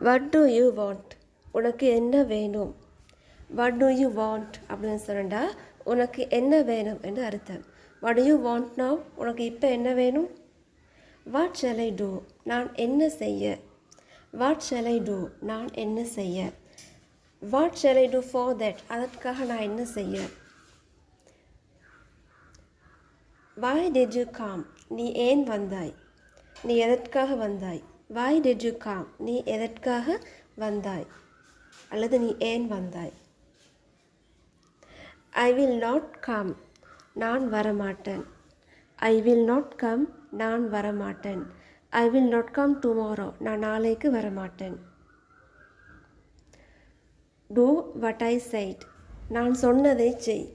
What do you want? உனக்கு என்ன வேணும்? What do you want? அப்படின்னு சொன்னா உனக்கு என்ன வேணும் என்று அர்த்தம். What do you want now? உனக்கு இப்போ என்ன வேணும்? What shall I do? நான் என்ன செய்ய? What shall I do? நான் என்ன செய்ய? What shall I do for that? அதற்காக நான் என்ன செய்ய? Why did you come? நீ ஏன் வந்தாய்? நீ எதற்காக வந்தாய்? Why did you come? நீ எதற்காக வந்தாய்? அல்லது நீ ஏன் வந்தாய்? I will not come. நான் வரமாட்டேன். I will not come. நான் வரமாட்டேன். I will not come tomorrow. நான் நாளைக்கு வரமாட்டேன். Do what I said. நான் சொன்னதை செய்.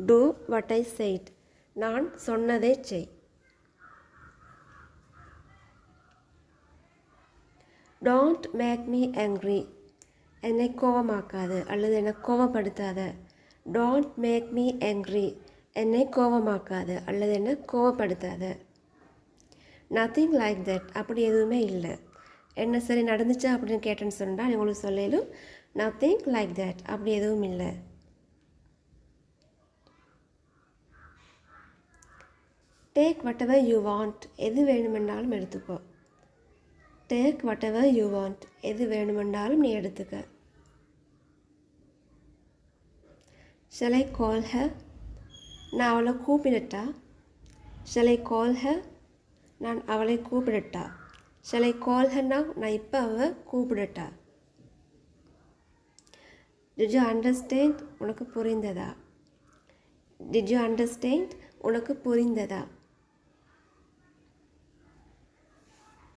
Do what I said. நான் சொன்னதை செய். Don't make me angry. என்னை கோபமாக்காது அல்லது என்னை கோபப்படுத்தாத. Don't make me angry. என்னை கோபமாக்காது அல்லது என்னை கோபப்படுத்தாத. Nothing like that. அப்படி எதுவுமே இல்லை. என்ன சரி நடந்துச்சா அப்படின்னு கேட்டேன்னு சொன்னால் உங்களுக்கு சொல்லலும் nothing like that. அப்படி எதுவும் இல்லை. Take whatever you want. எது வேணுமென்றாலும் எடுத்துக்கோ. Take whatever you want. எது வேணுமென்றாலும் நீ எடுத்துக்க. Shall I call her? நான் அவளை கூப்பிடட்டா? Shall I call her? நான் அவளை கூப்பிடட்டா? Shall I call her now? நான் இப்போ அவளை கூப்பிடட்டா? Did you understand? உனக்கு புரிந்ததா? Did you understand? உனக்கு புரிந்ததா?